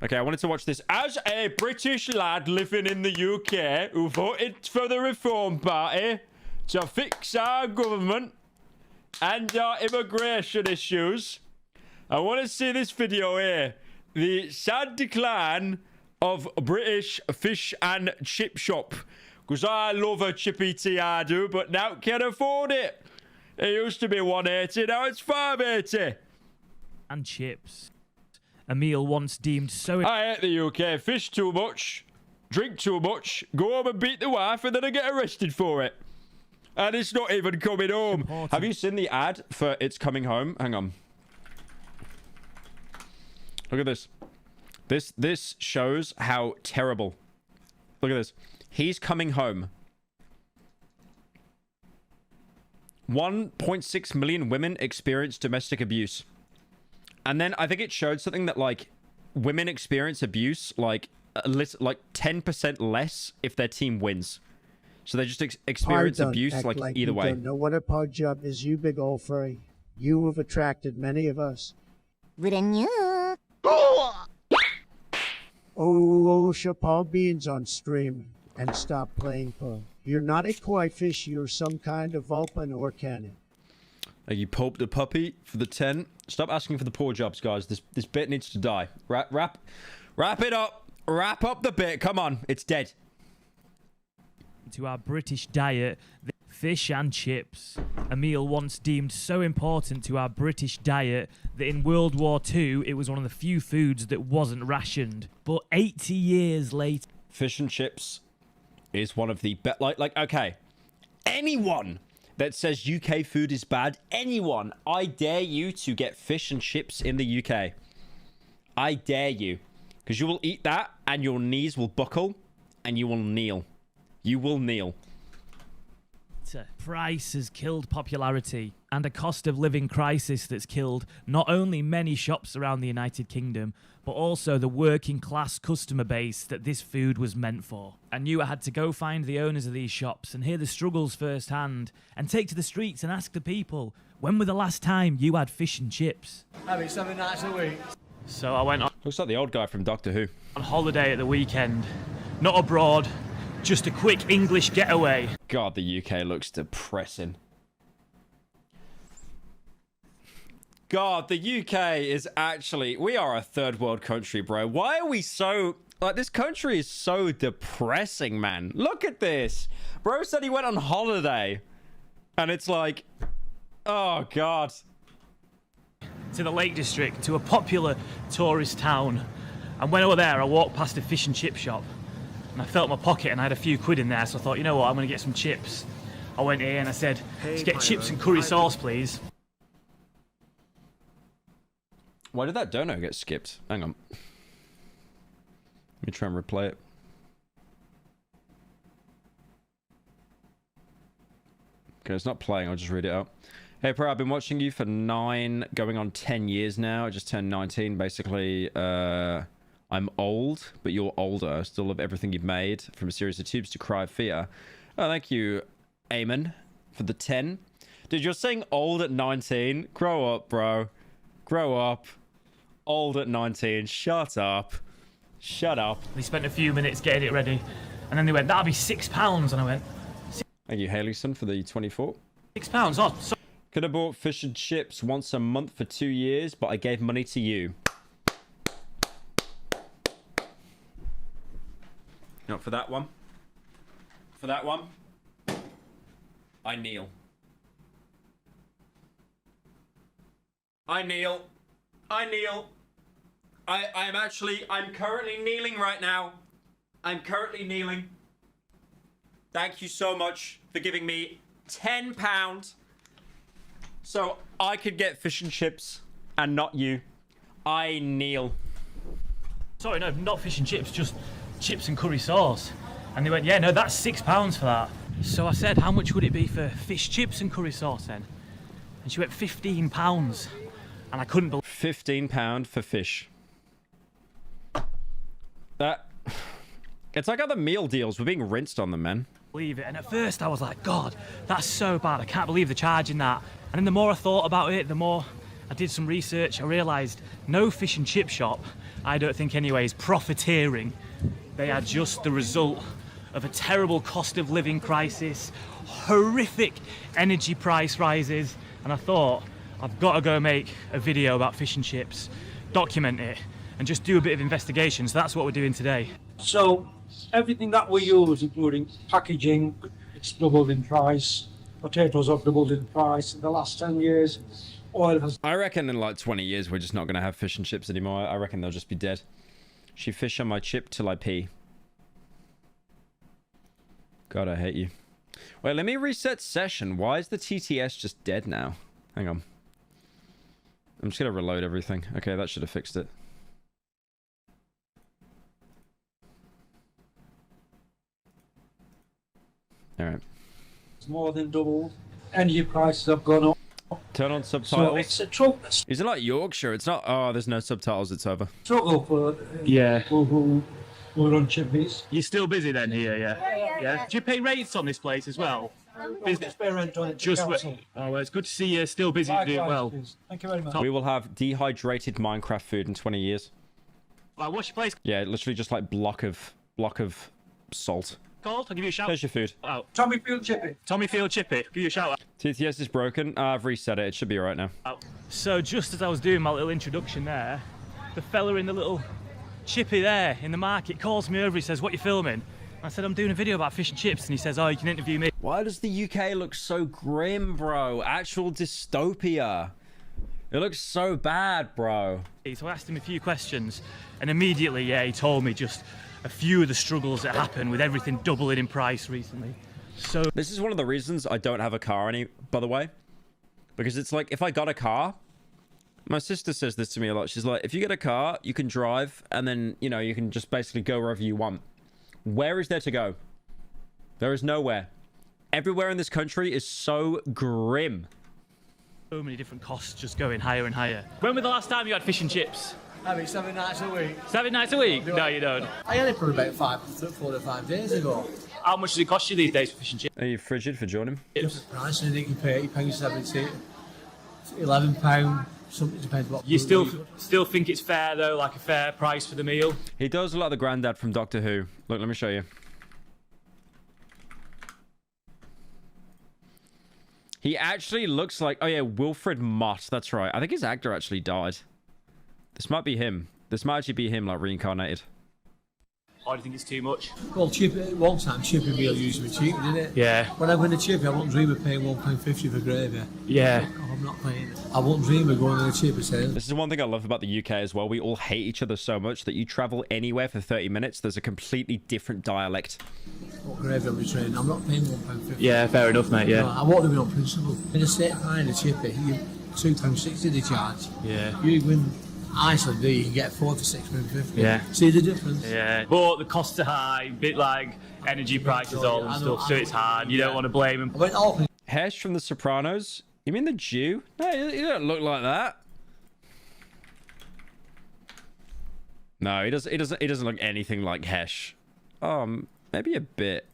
Okay, I wanted to watch this. As a British lad living in the UK who voted for the Reform Party to fix our government and our immigration issues, I want to see this video here. The sad decline of British fish and chip shop. Because I love a Chippy tea, I do, but now can't afford it. It used to be 180, now it's 580. And chips. A meal once deemed so... I hate the UK. Fish too much, drink too much, go home and beat the wife, and then I get arrested for it. And it's not even coming home. Important. Have you seen the ad for It's Coming Home? Hang on. Look at this. This shows how terrible. Look at this. He's coming home. 1.6 million women experience domestic abuse. And then I think it showed something that, like, women experience abuse, like 10% less if their team wins. So they just experience abuse, like either way. You don't know what a pod job is, you big old furry. You have attracted many of us. Oh, Chappelle Beans on stream. And stop playing pub. You're not a koi fish, you're some kind of Vulcan or cannon. You pulped a puppy for the 10. Stop asking for the poor jobs, guys. This bit needs to die. Wrap it up. Wrap up the bit. Come on. It's dead. To our British diet, fish and chips. A meal once deemed so important to our British diet that in World War II, it was one of the few foods that wasn't rationed. But 80 years later... Fish and chips is one of the best... Like, okay. Anyone that says UK food is bad, anyone, I dare you to get fish and chips in the UK. I dare you. Because you will eat that and your knees will buckle and you will kneel. You will kneel. Price has killed popularity, and a cost of living crisis that's killed not only many shops around the United Kingdom, but also the working class customer base that this food was meant for. And you had to go find the owners of these shops and hear the struggles firsthand, and take to the streets and ask the people, when were the last time you had fish and chips? Having 7 nights a week. So I went on... Looks like the old guy from Doctor Who. On holiday at the weekend. Not abroad. Just a quick English getaway. God, the UK looks depressing. God, the UK is actually... We are a third world country, bro. Why are we so... Like, this country is so depressing, man. Look at this. Bro said he went on holiday. And it's like... Oh, God. To the Lake District, to a popular tourist town. And when I was there, I walked past a fish and chip shop. And I felt my pocket and I had a few quid in there, so I thought, you know what, I'm going to get some chips. I went here and I said, let's get chips and curry sauce, please. Why did that dono get skipped? Hang on. Let me try and replay it. Okay, it's not playing, I'll just read it out. Hey, Pro, I've been watching you for 9, going on 10 years now. I just turned 19, basically, I'm old, but you're older. I still love everything you've made, from a series of tubes to Cry of Fear. Oh, thank you, Eamon, for the 10. Dude, you're saying old at 19? Grow up, bro. Grow up. Old at 19. Shut up. Shut up. They spent a few minutes getting it ready, and then they went, that'll be £6. And I went... Thank you, Haleyson, for the 24. £6? Oh, so could have bought fish and chips once a month for 2 years, but I gave money to you. No, for that one. For that one. I kneel. I kneel. I kneel. I'm currently kneeling right now. I'm currently kneeling. Thank you so much for giving me £10 so I could get fish and chips and not you. I kneel. Sorry, no, not fish and chips, just chips and curry sauce. And they went, yeah, no, that's £6 for that. So I said, how much would it be for fish, chips and curry sauce then? And she went, £15. And I couldn't believe... £15 for fish. That... It's like other meal deals. We're being rinsed on them, man. Believe it. And at first I was like, God, that's so bad. I can't believe they're charging that. And then the more I thought about it, the more I did some research. I realised no fish and chip shop, I don't think anyway, is profiteering. They are just the result of a terrible cost of living crisis, horrific energy price rises, and I thought I've got to go make a video about fish and chips, document it, and just do a bit of investigation. So that's what we're doing today. So everything that we use, including packaging, it's doubled in price. Potatoes have doubled in price in the last 10 years. Oil has... I reckon in like 20 years we're just not going to have fish and chips anymore. I reckon they'll just be dead. She fish on my chip till I pee. God, I hate you. Wait, let me reset session. Why is the TTS just dead now? Hang on. I'm just going to reload everything. Okay, that should have fixed it. Alright. It's more than doubled. Energy prices have gone up. Turn on subtitles. So it's a trouble. Is it like Yorkshire? It's not. Oh, there's no subtitles. It's over. Struggle for Yeah. people who run chippies. You're still busy then here, yeah? Yeah. Do you pay rates on this place as well? Business pay rent on it. Just council. oh, well, it's good to see you still busy doing Likewise, well. please. Thank you very much. We will have dehydrated Minecraft food in 20 years. Like, what's your place Yeah, literally just like block of salt. called? I'll give you a shout. There's your food. Oh, Tommy Field Chippy. Tommy Field Chippy. Give you a shout out. TTS is broken. I've reset it. It should be alright now. So just as I was doing my little introduction there, the fella in the little chippy there in the market calls me over. He says, "What you filming?" I said, "I'm doing a video about fish and chips." And he says, "Oh, you can interview me." Why does the UK look so grim, bro? Actual dystopia. It looks so bad, bro. So I asked him a few questions, and immediately, yeah, he told me just a few of the struggles that happen with everything doubling in price recently. So This is one of the reasons I don't have a car by the way. Because it's like, if I got a car, my sister says this to me a lot. She's like, if you get a car, you can drive, and then, you know, you can just basically go wherever you want. Where is there to go? There is nowhere. Everywhere in this country is so grim. so many different costs just going higher and higher. When was the last time you had fish and chips? I mean, 7 nights a week. 7 nights a week? No, you don't. I had it for about 4 to 5 days ago. How much does it cost you these days for fish and chips? Are you frigid for joining? Different price, and you can pay £80.70, £11, something depends what. You food still think it's fair though, like a fair price for the meal? He does look like the granddad from Doctor Who. Look, let me show you. He actually looks like... Oh yeah, Wilfred Mott. That's right. I think his actor actually died. This might be him. This might actually be him, like, reincarnated. Or do you think it's too much? Well, one time chippy meal used to be cheap, didn't it? Yeah. When I went to chippy, I wouldn't dream of paying £1.50 for gravy. Yeah. Oh, I'm not paying it. I wouldn't dream of going to a chippy sale. This is one thing I love about the UK as well. We all hate each other so much that you travel anywhere for 30 minutes, there's a completely different dialect. What gravy on my train? I'm not paying £1.50. Yeah, fair enough, mate, No, I won't do it on principle. In a state behind a chippy, you £2.60 they charge. Yeah. You win Iceland, you can get 4 to £6.50. Yeah. See the difference? Yeah. But the costs are high, bit like energy prices all and stuff, so it's hard. You don't want to blame them. I went all Hesh from The Sopranos? You mean the Jew? No, he don't look like that. No, he doesn't look anything like Hesh. Maybe a bit.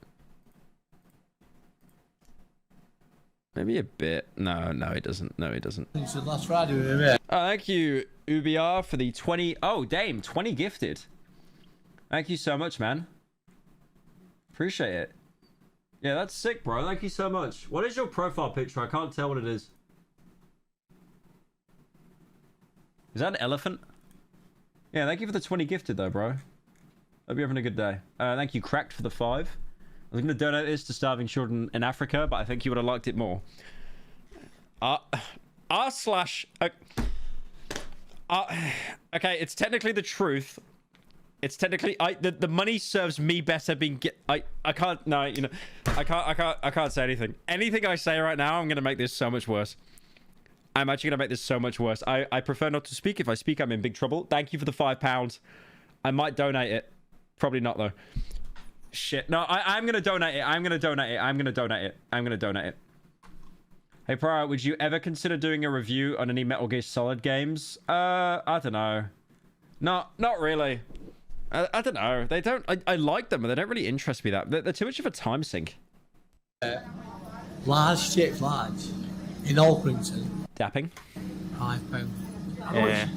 Maybe a bit. No, he doesn't. No, he doesn't. So last Friday we were there. Oh, thank you, UBR, for the 20... Oh, Dame, 20 gifted. Thank you so much, man. Appreciate it. Yeah, that's sick, bro. Thank you so much. What is your profile picture? I can't tell what it is. Is that an elephant? Yeah, thank you for the 20 gifted, though, bro. Hope you're having a good day. Thank you, Cracked, for the 5. I was going to donate this to starving children in Africa, but I think you would have liked it more. Okay, it's technically the truth. It's technically the money serves me better being I can't no, you know, I can't say anything. Anything I say right now, I'm gonna make this so much worse. I'm actually gonna make this so much worse. I prefer not to speak. If I speak, I'm in big trouble. Thank you for the £5. I might donate it. Probably not though. Shit. No, I'm gonna donate it. I'm gonna donate it. Hey, Pyro, would you ever consider doing a review on any Metal Gear Solid games? I don't know. No, not really. I don't know. They don't... I like them, but they don't really interest me that. They're too much of a time sink. Large chips, large. In Alkrington. dapping. £5. Yeah.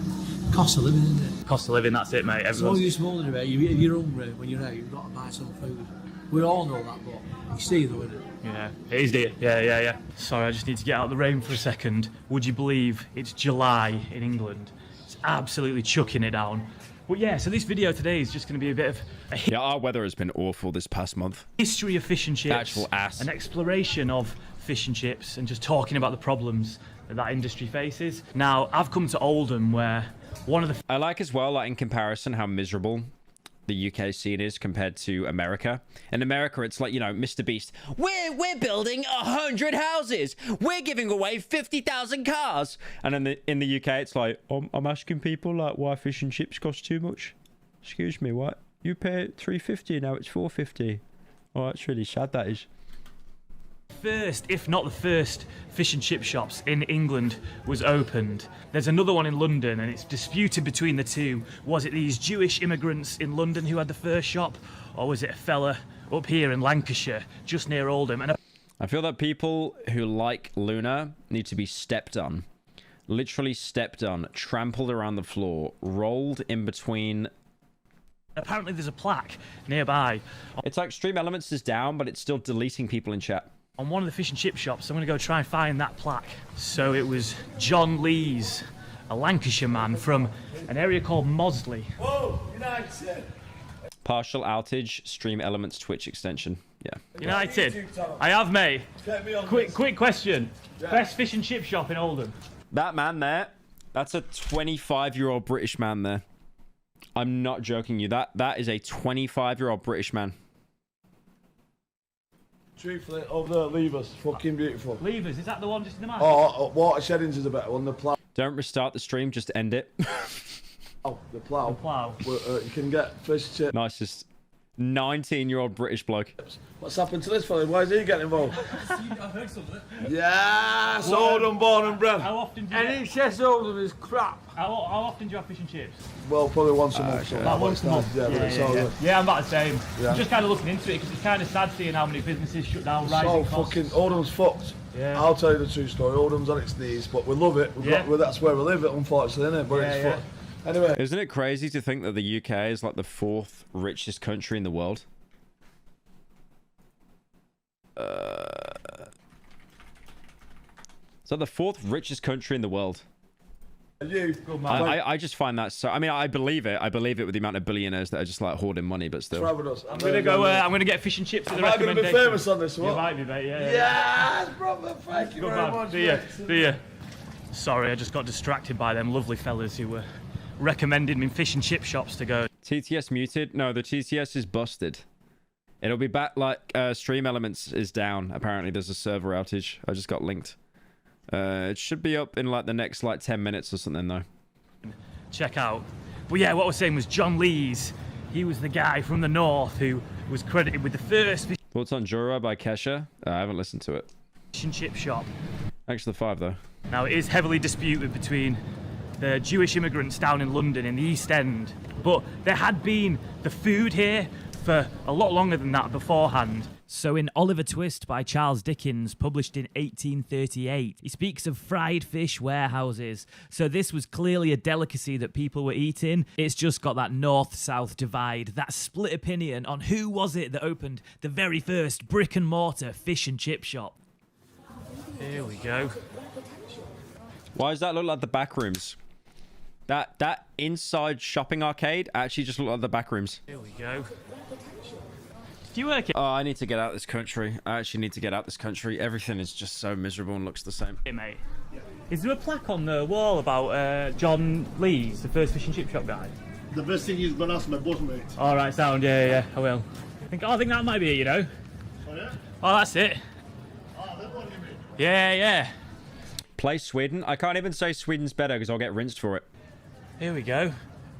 Cost of living, isn't it? Cost of living, that's it, mate. It's all you're smoldering about. If you're hungry when you're out, you've got to buy some food. We all know that, but you see though, isn't it? Yeah, it is, dear. Yeah. Sorry, I just need to get out of the rain for a second. Would you believe it's July in England? It's absolutely chucking it down. But yeah, so this video today is just going to be a bit of a Yeah, our weather has been awful this past month. history of fish and chips. Actual ass. An exploration of fish and chips and just talking about the problems that industry faces. Now, I've come to Oldham where one of the... I like as well, like in comparison, how miserable the UK scene is compared to America. In America, it's like, you know, Mr. Beast. We're building 100 houses. We're giving away 50,000 cars. And in the UK, it's like, I'm asking people like why fish and chips cost too much. Excuse me, what? You pay $3.50 now it's $4.50. Oh, that's really sad. That is. first, if not the first, fish and chip shops in England was opened. There's another one in London, and it's disputed between the two. Was it these Jewish immigrants in London who had the first shop, or was it a fella up here in Lancashire, just near Oldham? And I feel that people who like Luna need to be stepped on. Literally stepped on, trampled around the floor, rolled in between. apparently there's a plaque nearby. It's like Stream Elements is down, but it's still deleting people in chat. On one of the fish and chip shops, I'm going to go try and find that plaque. So it was John Lees, a Lancashire man from an area called Mosley. Whoa, United! Partial outage, Stream Elements Twitch extension. Yeah. United. I have, mate. Quick question. Yeah. Best fish and chip shop in Oldham? That man there, that's a 25-year-old British man there. I'm not joking you. That is a 25-year-old British man. Truthfully, over there, Levers, fucking beautiful. Levers, is that the one just in the market? Oh, water sheddings is a better one. The plough. Don't restart the stream, just end it. Oh, the plough. The plough. You can get fish chips. Nicest 19-year-old British bloke. What's happened to this fella? Why is he getting involved? I've heard something. Yes, Oldham, born and bred. How often do you NHS Oldham is crap. how often do you have fish and chips? Well, probably once a month. so About once a month. Yeah, but it's all good. Yeah, I'm about the same. Yeah. I'm just kind of looking into it because it's kind of sad seeing how many businesses shut down, rising So costs. fucking Oldham's fucked. Yeah. I'll tell you the true story. Oldham's on its knees, but we love it. That's where we live it, unfortunately, isn't it? But it's fucked. Anyway. Isn't it crazy to think that the UK is like the 4th richest country in the world? So the 4th richest country in the world. You. I just find that so. I mean, I believe it. I believe it with the amount of billionaires that are just like hoarding money, but still. I'm gonna go. I'm gonna get fish and chips with the I'm going to be recommendation. famous on this one. You might be, mate. Yeah. Yes, brother. Thank you Good very man. much. See ya. mate. See ya. Sorry, I just got distracted by them lovely fellas who were recommending me fish and chip shops to go. TTS muted? No, the TTS is busted. It'll be back like Stream Elements is down. Apparently, there's a server outage. I just got linked. It should be up in like the next like 10 minutes or something though. Check out. But yeah, what I was saying was John Lees. He was the guy from the north who was credited with the first fish Thoughts on Jura by Kesha? I haven't listened to it. and chip shop. Thanks for the 5 though. Now, it is heavily disputed between the Jewish immigrants down in London in the East End, but there had been the food here for a lot longer than that beforehand. So in Oliver Twist by Charles Dickens, published in 1838, he speaks of fried fish warehouses. So this was clearly a delicacy that people were eating. It's just got that north-south divide, that split opinion on who was it that opened the very first brick-and-mortar fish and chip shop. Here we go. Why does that look like the back rooms? That inside shopping arcade actually just look like the back rooms. Here we go. Do you work Oh, I need to get out of this country. I actually need to get out of this country. Everything is just so miserable and looks the same. here, mate? Is there a plaque on the wall about John Lees, the first fish and chip shop guy? The best thing is gonna ask my boss, mate. All right, sound. Yeah, I will. I think that might be it, you know. Oh yeah? Oh, that's it. Ah, that one you mean? Yeah. Play Sweden. I can't even say Sweden's better because I'll get rinsed for it. Here we go.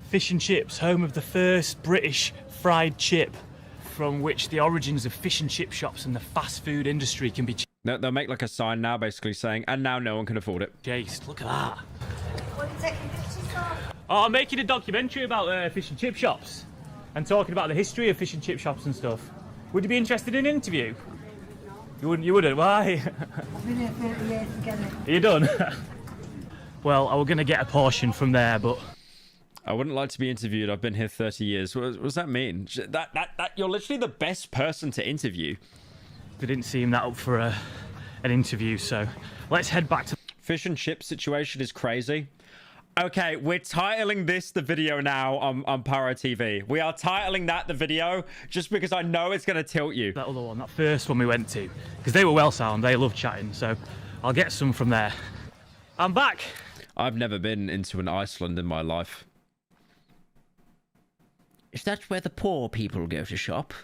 Fish and chips, home of the first British fried chip, from which the origins of fish and chip shops and the fast food industry can be They'll make like a sign now basically saying, and now no one can afford it. chased. Look at that. What are you taking pictures of? Oh, I'm making a documentary about fish and chip shops and talking about the history of fish and chip shops and stuff. Would you be interested in an interview? You wouldn't? Why? I've been here 30 years together. Are you done? Well, I was going to get a portion from there, but... I wouldn't like to be interviewed. I've been here 30 years. What does that mean? That you're literally the best person to interview. They didn't seem that up for an interview, so let's head back to... Fish and chip situation is crazy. Okay, we're titling this the video now on Pyro TV. We are titling that the video just because I know it's going to tilt you. That other one, that first one we went to, because they were well sound, they love chatting, so I'll get some from there. I'm back. I've never been into an Iceland in my life. Is that where the poor people go to shop?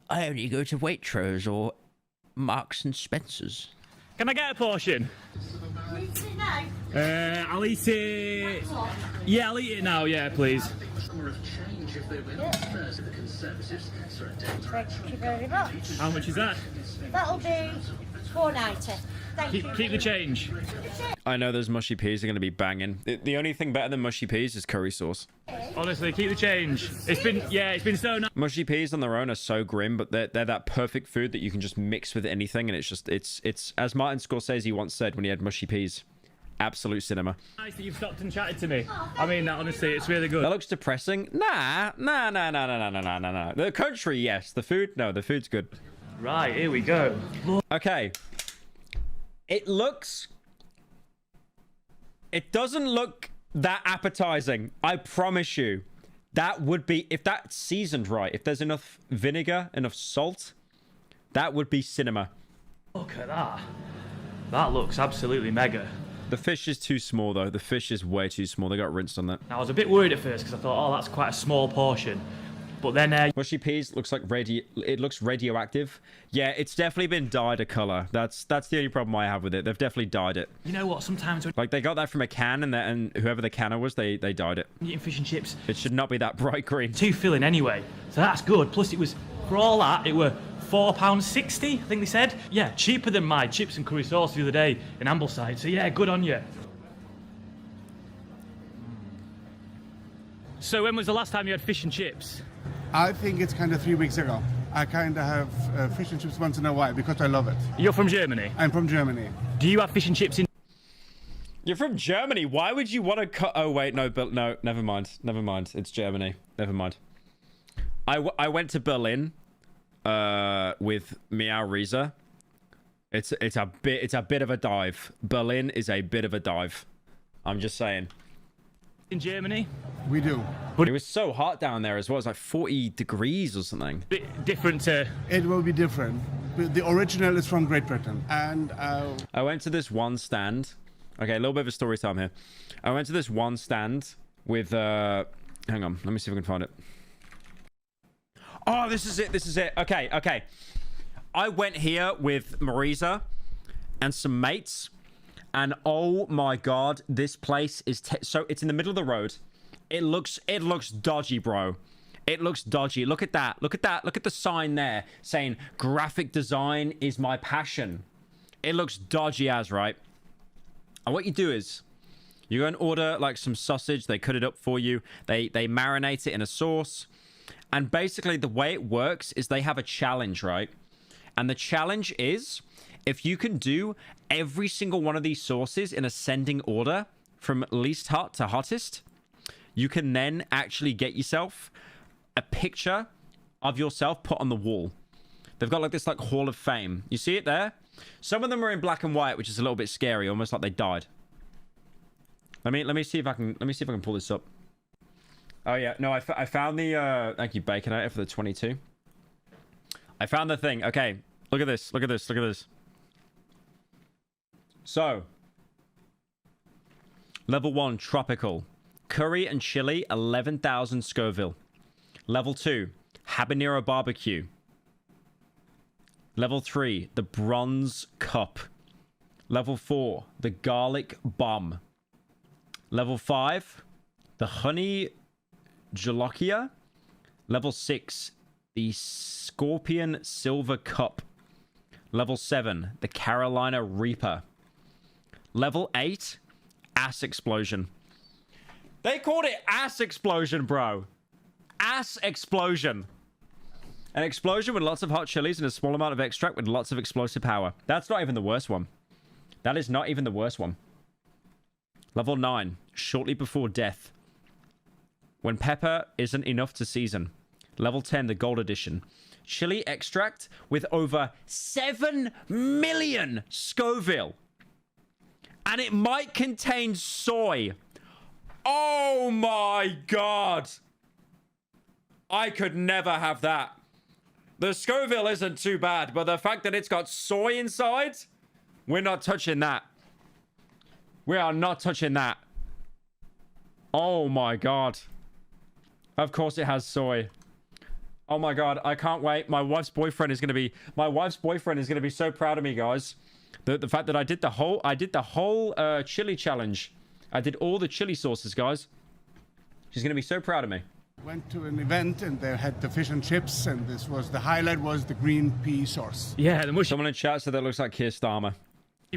I only go to Waitrose or Marks and Spencer's. Can I get a portion? You eat it now? I'll eat it... Yeah, I'll eat it now, yeah, please. Thank you very much. How much is that? That'll be £4.90. Thank you. Keep the change. I know those mushy peas are going to be banging. The only thing better than mushy peas is curry sauce. Honestly, keep the change. It's been so nice. Mushy peas on their own are so grim, but they're that perfect food that you can just mix with anything, and it's as Martin Scorsese once said when he had mushy peas, absolute cinema. Nice that you've stopped and chatted to me. I mean that honestly, it's really good. That looks depressing. Nah. The country, yes. The food, no. The food's good. Right, here we go. Okay. It doesn't look that appetizing. I promise you. That would be, if that's seasoned right, if there's enough vinegar, enough salt, that would be cinema. Look at that. That looks absolutely mega. The fish is too small, though. The fish is way too small. They got rinsed on that. Now, I was a bit worried at first because I thought, oh, that's quite a small portion. But then... Mushy peas looks like it looks radioactive. Yeah, it's definitely been dyed a color. That's the only problem I have with it. They've definitely dyed it. You know what? Sometimes when like they got that from a can, and whoever the canner was, they dyed it. eating fish and chips, it should not be that bright green. Too filling anyway. So that's good. Plus, it was for all that, it were £4.60. I think they said. Yeah, cheaper than my chips and curry sauce the other day in Ambleside. So yeah, good on you. So when was the last time you had fish and chips? I think it's kind of 3 weeks ago. I kind of have fish and chips once in a while because I love it. You're from Germany? I'm from Germany. Do you have fish and chips in... You're from Germany? Why would you want to cut... Oh, wait, no, but no, never mind. Never mind. It's Germany. Never mind. I went to Berlin with Meow Reza. It's a bit of a dive. Berlin is a bit of a dive. I'm just saying. In Germany? We do. But it was so hot down there as well. It was like 40 degrees or something. Bit different to... It will be different. The original is from Great Britain. And I went to this one stand. Okay, a little bit of a story time here. I went to this one stand with... hang on. Let me see if I can find it. Oh, this is it. This is it. Okay. I went here with Marisa and some mates. And oh my god, this place is... so it's in the middle of the road. It looks dodgy, bro. It looks dodgy. Look at that. Look at that. Look at the sign there saying graphic design is my passion. It looks dodgy as, right? And what you do is you go and order like some sausage. They cut it up for you. They marinate it in a sauce. And basically the way it works is they have a challenge, right? And the challenge is if you can do every single one of these sauces in ascending order from least hot to hottest, you can then actually get yourself a picture of yourself put on the wall. They've got like this like Hall of Fame. You see it there? Some of them are in black and white, which is a little bit scary, almost like they died. Let me see if I can pull this up. Oh yeah, no, I found the thank you Baconator for the 22. I found the thing. Okay, look at this. Look at this. Look at this. So, level 1, tropical. Curry and chili, 11,000 Scoville. Level 2, habanero barbecue. Level 3, the bronze cup. Level 4, the garlic bomb. Level 5, the honey jolokia. Level 6, the scorpion silver cup. Level 7, the Carolina Reaper. Level 8, ass explosion. They called it ass explosion, bro. Ass explosion. An explosion with lots of hot chilies and a small amount of extract with lots of explosive power. That's not even the worst one. That is not even the worst one. Level 9, shortly before death. When pepper isn't enough to season. Level 10, the gold edition. Chili extract with over 7 million Scoville. And it might contain soy. Oh my god. I could never have that. The Scoville isn't too bad, but the fact that it's got soy inside, we're not touching that. We are not touching that. Oh my god. Of course it has soy. Oh my god, I can't wait. My wife's boyfriend is going to be so proud of me, guys. The fact that I did the whole chili challenge. I did all the chili sauces, guys. She's going to be so proud of me. Went to an event and they had the fish and chips, and this was the highlight was the green pea sauce. Yeah, the mushy Someone in chat said that looks like Keir Starmer.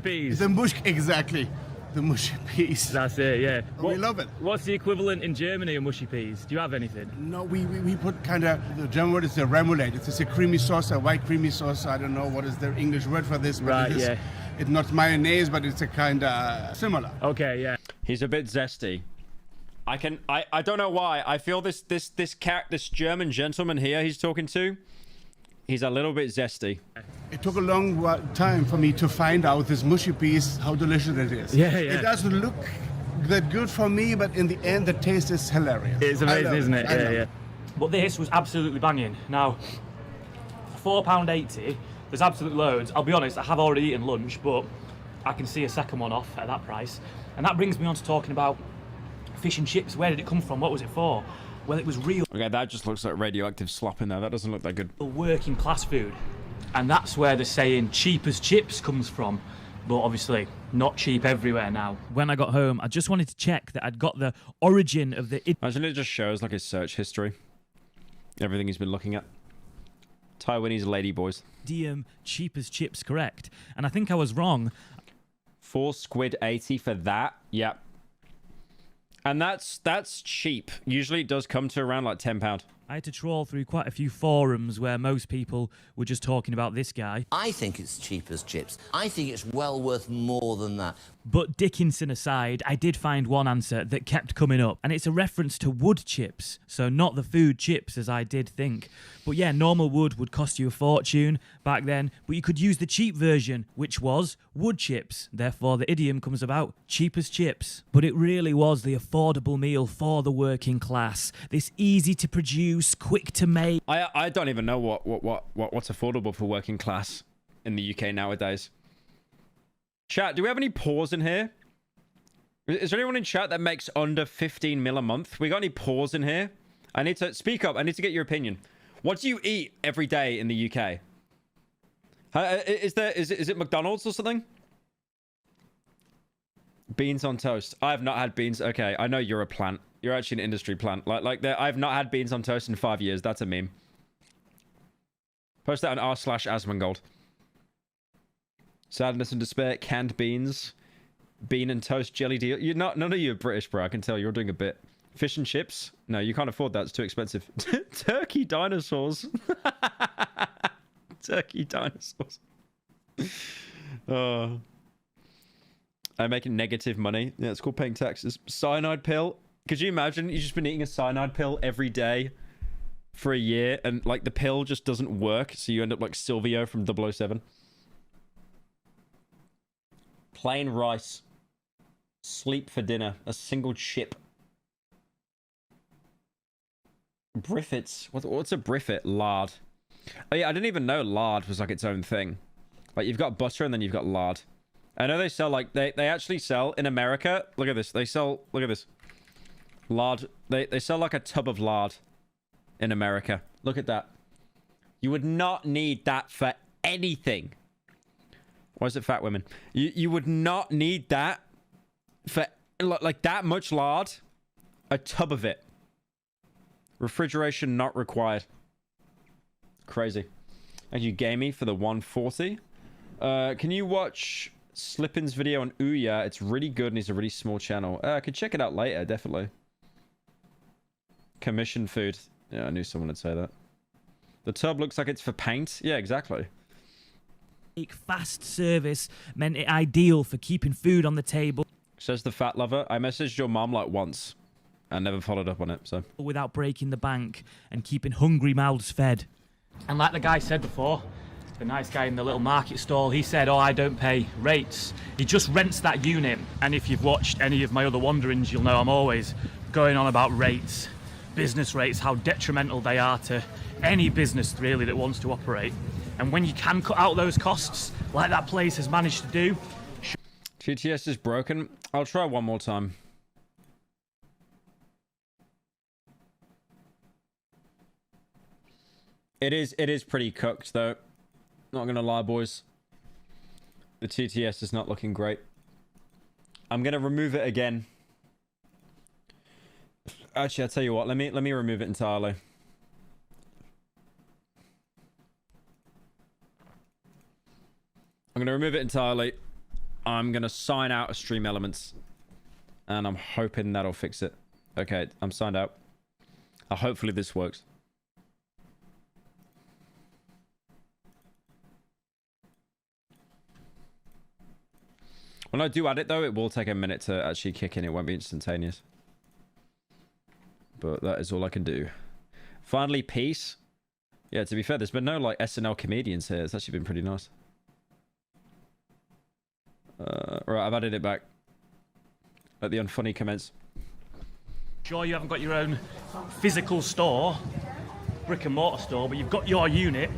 peas. The mush, exactly. The mushy peas. That's it, yeah. We love it. What's the equivalent in Germany of mushy peas? Do you have anything? No, we put kind of, the German word is the remoulade. It's a creamy sauce, a white creamy sauce. I don't know what is the English word for this, but Right, it is, yeah. it's not mayonnaise, but it's a kind of similar. Okay, yeah. He's a bit zesty. I don't know why. I feel this German gentleman here he's talking to, he's a little bit zesty. It took a long time for me to find out this mushy peas, how delicious it is. Yeah, yeah. It doesn't look that good for me, but in the end, the taste is hilarious. It's amazing, isn't it? I Yeah, love yeah. But this was absolutely banging. Now, £4.80, there's absolute loads. I'll be honest, I have already eaten lunch, but I can see a second one off at that price. And that brings me on to talking about fish and chips. Where did it come from? What was it for? Well, it was real Okay, that just looks like radioactive slop in there. That doesn't look that good. working class food. And that's where the saying cheap as chips comes from. But obviously, not cheap everywhere now. When I got home, I just wanted to check that I'd got the origin of the Imagine it just shows like his search history. Everything he's been looking at. Taiwanese ladyboys. idiom cheap as chips correct. And I think I was wrong. 4 squid 80 for that. Yep. And that's cheap. Usually it does come to around like £10. I had to trawl through quite a few forums where most people were just talking about this guy. I think it's cheap as chips. I think it's well worth more than that. But Dickinson aside, I did find one answer that kept coming up, and it's a reference to wood chips, so not the food chips as I did think. But yeah, normal wood would cost you a fortune back then, but you could use the cheap version, which was wood chips. Therefore, the idiom comes about, cheap as chips. But it really was the affordable meal for the working class. This easy to produce, quick to make. I don't even know what's affordable for working class in the UK nowadays. Chat, do we have any pause in here? Is there anyone in chat that makes under 15 mil a month? We got any pause in here? I need to speak up. I need to get your opinion. What do you eat every day in the UK? Is it McDonald's or something? Beans on toast. I have not had beans. Okay, I know you're a plant. You're actually an industry plant. I've not had beans on toast in 5 years. That's a meme. Post that on r/Asmongold. Sadness and despair, canned beans, bean and toast jelly deal. None of you are British, bro. I can tell you're doing a bit. Fish and chips? No, you can't afford that. It's too expensive. Turkey dinosaurs. Turkey dinosaurs. Oh. I'm making negative money. Yeah, it's called paying taxes. Cyanide pill. Could you imagine you've just been eating a cyanide pill every day for a year and like the pill just doesn't work, so you end up like Silvio from 007? Plain rice. Sleep for dinner. A single chip. Briffits. What's a briffit? Lard. Oh yeah, I didn't even know lard was like its own thing. Like you've got butter and then you've got lard. I know they sell like they actually sell in America. Look at this. They sell, look at this. Lard. They sell like a tub of lard in America. Look at that. You would not need that for anything. Why is it fat women? You would not need that for like that much lard. A tub of it. Refrigeration not required. Crazy. Thank you, Gamey, for the 140. Can you watch Slippin's video on Ouya? It's really good and he's a really small channel. I could check it out later, definitely. Commission food. Yeah, I knew someone would say that. The tub looks like it's for paint. Yeah, exactly. Fast service meant it ideal for keeping food on the table. Says the fat lover. I messaged your mom like once and never followed up on it, so. Without breaking the bank and keeping hungry mouths fed. And like the guy said before, the nice guy in the little market stall, he said, oh, I don't pay rates. He just rents that unit. And if you've watched any of my other wanderings, you'll know I'm always going on about rates, business rates, how detrimental they are to any business really that wants to operate. And when you can cut out those costs, like that place has managed to do. GTS is broken. I'll try one more time. It is pretty cooked though. Not gonna lie, boys. The TTS is not looking great. I'm gonna remove it again. Actually, I'll tell you what. Let me remove it entirely. I'm gonna remove it entirely. I'm gonna sign out of Stream Elements, and I'm hoping that'll fix it. Okay, I'm signed out. Hopefully this works. When I do add it though, it will take a minute to actually kick in. It won't be instantaneous. But that is all I can do. Finally, peace. Yeah, to be fair, there's been no like SNL comedians here. It's actually been pretty nice. Right, I've added it back. Let the unfunny commence. Sure, you haven't got your own physical store, brick and mortar store, but you've got your unit.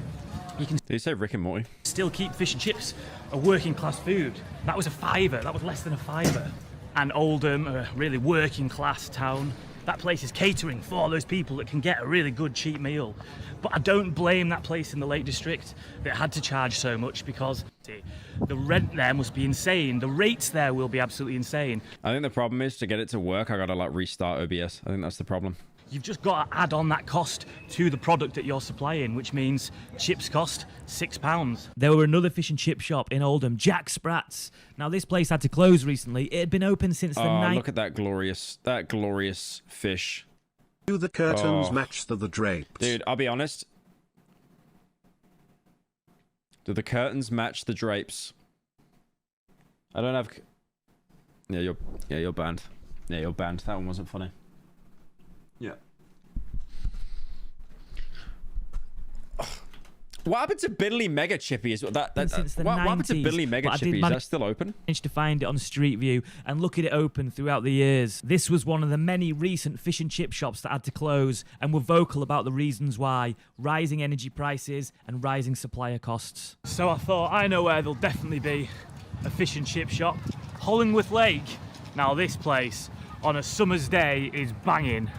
You can Did you say Rick and Morty? still keep fish and chips a working class food. That was a fiver. That was less than a fiver. And Oldham, a really working class town, that place is catering for those people that can get a really good cheap meal. But I don't blame that place in the Lake District that had to charge so much, because the rent there must be insane. The rates there will be absolutely insane. I think the problem is to get it to work, I gotta like restart OBS. I think that's the problem. You've just got to add on that cost to the product that you're supplying, which means chips cost £6. There were another fish and chip shop in Oldham, Jack Sprat's. Now this place had to close recently. It had been open since the night. Look at that glorious fish. Do the curtains match the drapes? Dude, I'll be honest. Do the curtains match the drapes? I don't have. Yeah, you're banned. Yeah, you're banned. That one wasn't funny. Yeah. What happened to Binley Mega Chippy? Is what happened to Binley Mega Chippy? Is that still open? Managed to find it on Street View and look at it open throughout the years. This was one of the many recent fish and chip shops that had to close, and were vocal about the reasons why: rising energy prices and rising supplier costs. So I thought, I know where there'll definitely be a fish and chip shop. Hollingworth Lake. Now this place on a summer's day is banging.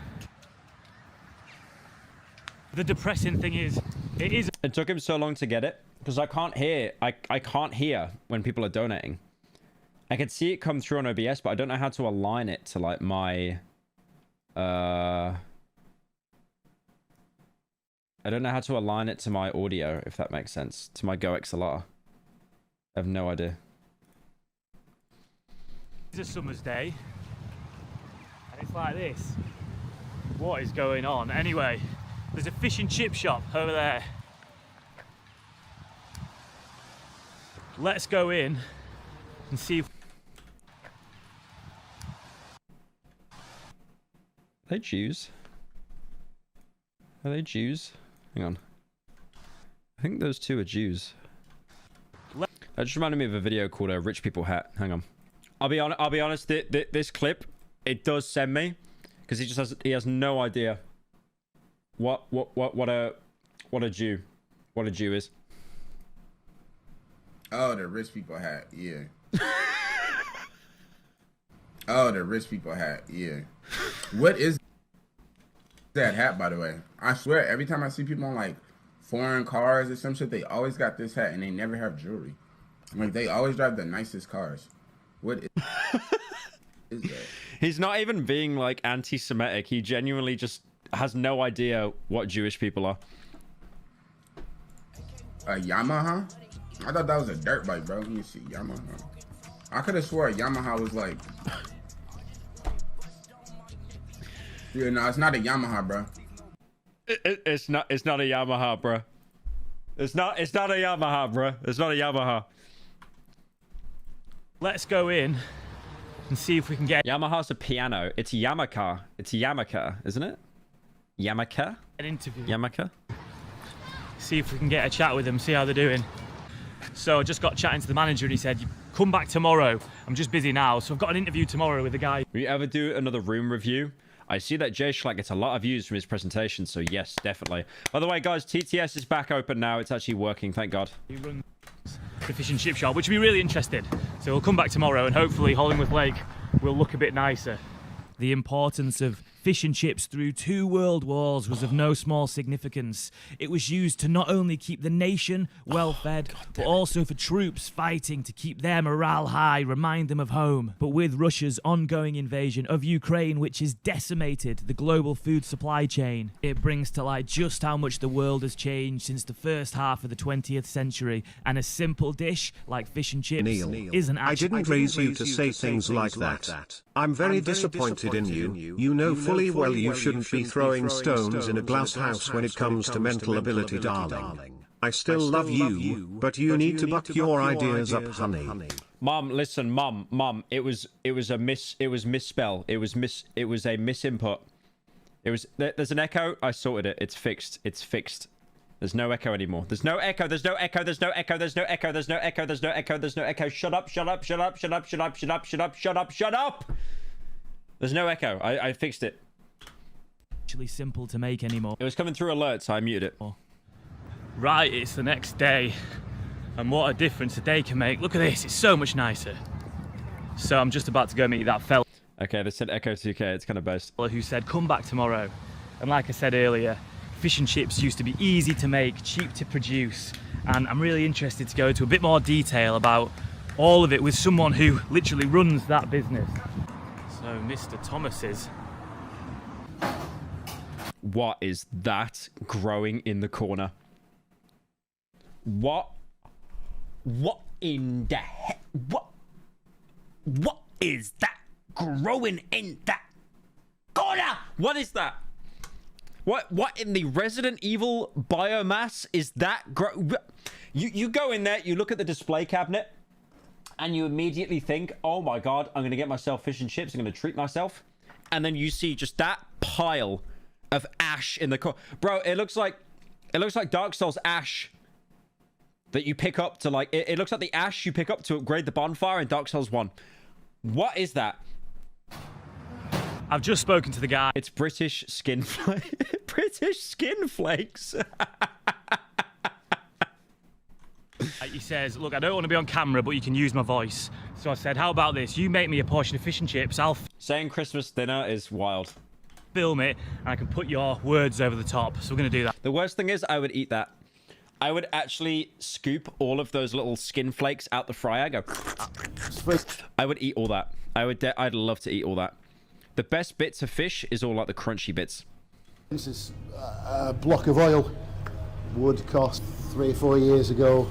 The depressing thing is, it took him so long to get it because I can't hear. I can't hear when people are donating. I can see it come through on OBS, but I don't know how to align it to like my. I don't know how to align it to my audio, if that makes sense, to my Go XLR. I have no idea. It's a summer's day, and it's like this. What is going on? Anyway. There's a fish and chip shop over there. Let's go in and see if... Are they Jews? Are they Jews? Hang on. I think those two are Jews. That just reminded me of a video called a Rich People Hat. Hang on. I'll be honest. This clip, it does send me, because he has no idea what a Jew is. Oh, the rich people hat, yeah. Oh, the rich people hat, yeah. What is that hat, by the way? I swear, every time I see people on like foreign cars or some shit, they always got this hat and they never have jewelry. Like they always drive the nicest cars. What is that? He's not even being like anti-Semitic. He genuinely just has no idea what Jewish people are. A Yamaha? I thought that was a dirt bike, bro. Let me see. Yamaha. I could have swore a Yamaha was like... Yeah, no, it's not a Yamaha, bro. It's not a Yamaha, bro. It's not a Yamaha, bro. It's not a Yamaha. Let's go in and see if we can get Yamaha's a piano. It's Yamaka. It's Yamaka, isn't it? Yamaka? an interview. Yamaka? See if we can get a chat with them, see how they're doing. So I just got chatting to the manager and he said, come back tomorrow. I'm just busy now. So I've got an interview tomorrow with the guy. Will you ever do another room review? I see that Jay Schlag gets a lot of views from his presentation, so yes, definitely. By the way, guys, TTS is back open now. It's actually working, thank God. He runs the fish and chip shop, which will be really interested. So we'll come back tomorrow and hopefully Hollingworth Lake will look a bit nicer. The importance of fish and chips through 2 world wars was of no small significance. It was used to not only keep the nation well fed, but also for troops fighting to keep their morale high, remind them of home. But with Russia's ongoing invasion of Ukraine, which has decimated the global food supply chain, it brings to light just how much the world has changed since the first half of the 20th century. And a simple dish like fish and chips isn't I didn't raise you to say things like that. I'm very disappointed in you. You know fully well you shouldn't be throwing stones in a glass house when it comes to mental ability, darling. I still love you, but you need to buck your ideas up, honey. Mom, listen, Mom, it was a misspell. It was a misinput. There's an echo. I sorted it. It's fixed. There's no echo anymore. There's no echo. There's no echo. There's no echo. There's no echo. There's no echo. There's no echo. There's no echo. Shut up. Shut up. Shut up. Shut up. Shut up. Shut up. Shut up. Shut up. Shut up. There's no echo. I fixed it. Actually simple to make anymore. It was coming through alerts, so I muted it. Right, it's the next day. And what a difference a day can make. Look at this. It's so much nicer. So I'm just about to go meet that fella. Okay, they said Echo 2K. It's kind of based. Who said, come back tomorrow. And like I said earlier, fish and chips used to be easy to make, cheap to produce. And I'm really interested to go into a bit more detail about all of it with someone who literally runs that business. So, Mr. Thomas's. What is that growing in the corner? What in the heck? What is that growing in that corner? What is that? What in the Resident Evil biomass is that you go in there, you look at the display cabinet, and you immediately think, oh my God, I'm going to get myself fish and chips. I'm going to treat myself. And then you see just that pile of ash in the corner. Bro, it looks like Dark Souls ash that you pick up to like, it looks like the ash you pick up to upgrade the bonfire in Dark Souls 1. What is that? I've just spoken to the guy. It's British skin flakes. British skin flakes. He says, look, I don't want to be on camera, but you can use my voice. So I said, how about this? You make me a portion of fish and chips. I'll saying Christmas dinner is wild. Film it, and I can put your words over the top. So we're going to do that. The worst thing is I would eat that. I would actually scoop all of those little skin flakes out the fryer. Go. I would eat all that. I'd love to eat all that. The best bits of fish is all like the crunchy bits. This is a block of oil. Would cost 3 or 4 years ago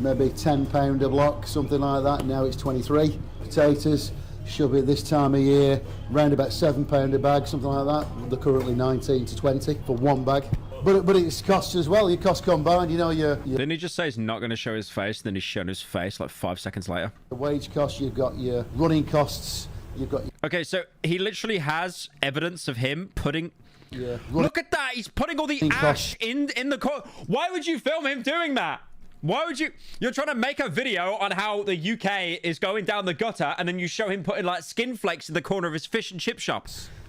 maybe £10 a block, something like that. Now it's 23. Potatoes should be this time of year round about £7 a bag, something like that. They're currently 19 to 20 for one bag. But it's costs as well. Your costs combined, you know. Didn't he just say he's not going to show his face? Then he's shown his face like 5 seconds later. The wage costs. You've got your running costs. You've got. Okay, so he literally has evidence of him putting. Yeah. Look at that! He's putting all the ash in the corner. Why would you film him doing that? Why would you? You're trying to make a video on how the UK is going down the gutter, and then you show him putting like skin flakes in the corner of his fish and chip shop.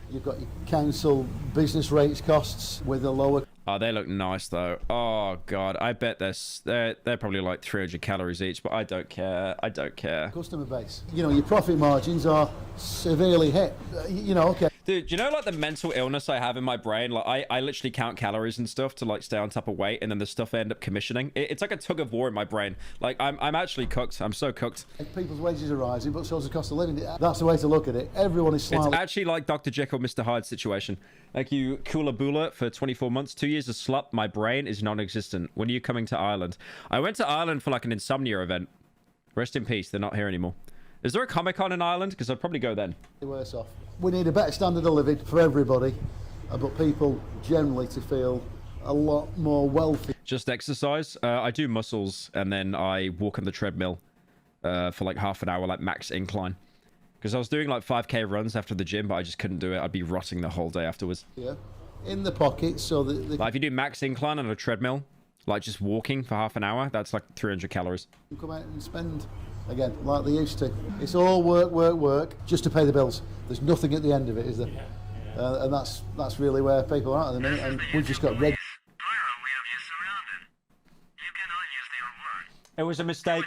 You've got your council business rates costs with a lower. Oh, they look nice though. Oh God, I bet they're probably like 300 calories each, but I don't care. I don't care. Customer base. You know, your profit margins are severely hit. You know, okay. Dude, do you know like the mental illness I have in my brain? Like I literally count calories and stuff to like stay on top of weight, and then the stuff I end up commissioning. It's like a tug of war in my brain. Like I'm actually cooked. I'm so cooked. People's wages are rising, but so's the cost of living. That's the way to look at it. Everyone is slightly. It's actually like Dr. Jekyll, Mr. Hyde situation. Like you cooler booler for 24 months, 2 years of slut. My brain is non-existent. When are you coming to Ireland? I went to Ireland for like an insomnia event. Rest in peace. They're not here anymore. Is there a Comic-Con in Ireland? Because I'd probably go then. Worse off. We need a better standard of living for everybody, but people generally to feel a lot more wealthy. Just exercise. I do muscles and then I walk on the treadmill for like half an hour, like max incline. Because I was doing like 5k runs after the gym, but I just couldn't do it. I'd be rotting the whole day afterwards. Yeah, in the pocket, so that like if you do max incline on a treadmill, like just walking for half an hour, that's like 300 calories. Come out and spend again like they used to. It's all work, work, work, just to pay the bills. There's nothing at the end of it, is there? And that's really where people are at the minute. And we've just got red. It was a mistake.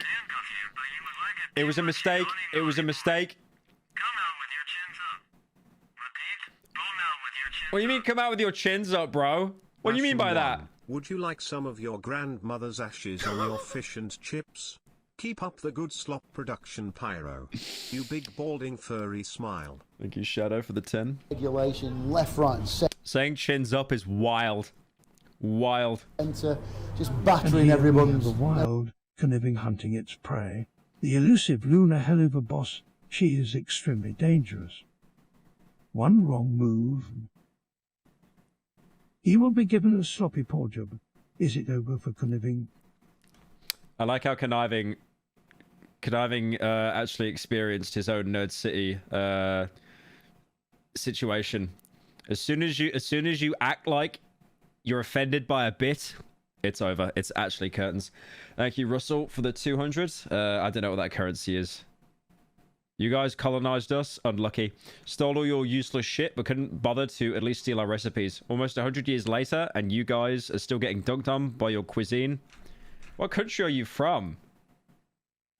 It was a mistake. It was a mistake. What do you mean come out with your chins up, bro? What do you mean by that? Would you like some of your grandmother's ashes on your fish and chips? Keep up the good slop production, Pyro. You big balding furry smile. Thank you, Shadow, for the 10. Regulation, left, right, and centre. Saying chins up is wild. Wild. Just battering everyone. The wild, conniving hunting its prey. The elusive Luna Helluva boss, she is extremely dangerous. One wrong move, he will be given a sloppy paw job. Is it over for conniving? I like how conniving actually experienced his own Nerd City situation. As soon as you act like you're offended by a bit, it's over. It's actually curtains. Thank you, Russell, for the 200. I don't know what that currency is. You guys colonized us. Unlucky. Stole all your useless shit, but couldn't bother to at least steal our recipes. Almost 100 years later, and you guys are still getting dunked on by your cuisine. What country are you from?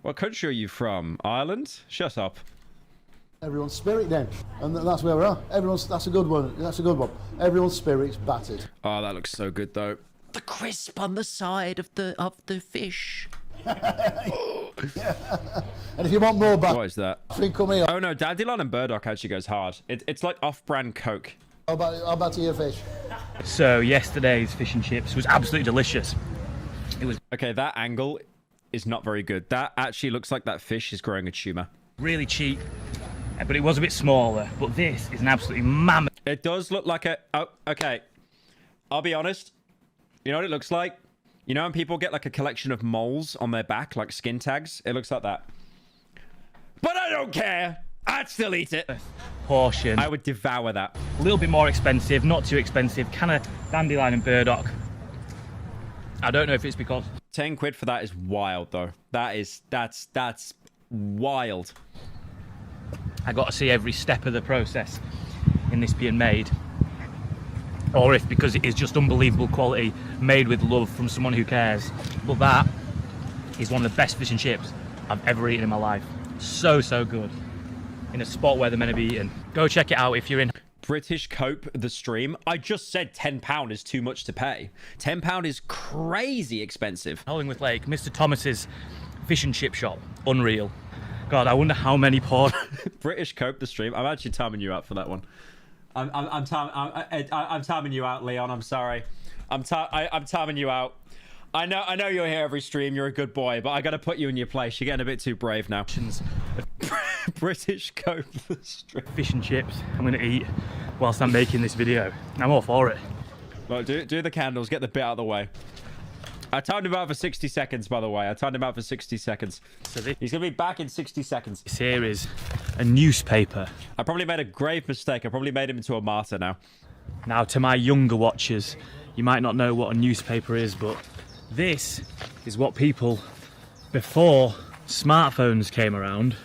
What country are you from? Ireland? Shut up. Everyone's spirit then, and that's where we are. That's a good one. That's a good one. Everyone's spirit's battered. Oh, that looks so good though. The crisp on the side of the fish. And if you want more back, what is that? Come here. Oh no, Dandelion and Burdock actually goes hard. It's like off-brand Coke. How about your fish? So yesterday's fish and chips was absolutely delicious. It was okay. That angle is not very good. That actually looks like that fish is growing a tumor. Really cheap, but it was a bit smaller. But this is an absolutely mammoth. It does look like a. Oh, okay. I'll be honest. You know what it looks like? You know when people get like a collection of moles on their back, like skin tags? It looks like that. But I don't care. I'd still eat it. Portion. I would devour that. A little bit more expensive, not too expensive. Kind of Dandelion and Burdock. I don't know if it's because 10 quid for that is wild though. That's wild. I got to see every step of the process in this being made. Or if because it is just unbelievable quality, made with love from someone who cares. But that is one of the best fish and chips I've ever eaten in my life. So good. In a spot where they're meant to be eaten. Go check it out if you're in. British Cope, the stream. I just said £10 is too much to pay. £10 is crazy expensive. Hollingworth Lake, Mr. Thomas's fish and chip shop. Unreal. God, I wonder how many poured. British Cope, the stream. I'm actually timing you out for that one. I'm timing you out, Leon. I'm sorry. I'm timing you out. I know you're here every stream. You're a good boy, but I got to put you in your place. You're getting a bit too brave now. British Cope, the stream. Fish and chips. I'm going to eat whilst I'm making this video. I'm all for it. Well, do the candles. Get the bit out of the way. I timed him out for 60 seconds, by the way. I timed him out for 60 seconds. So he's going to be back in 60 seconds. This here is a newspaper. I probably made a grave mistake. I probably made him into a martyr now. Now, to my younger watchers, you might not know what a newspaper is, but this is what people, before smartphones came around,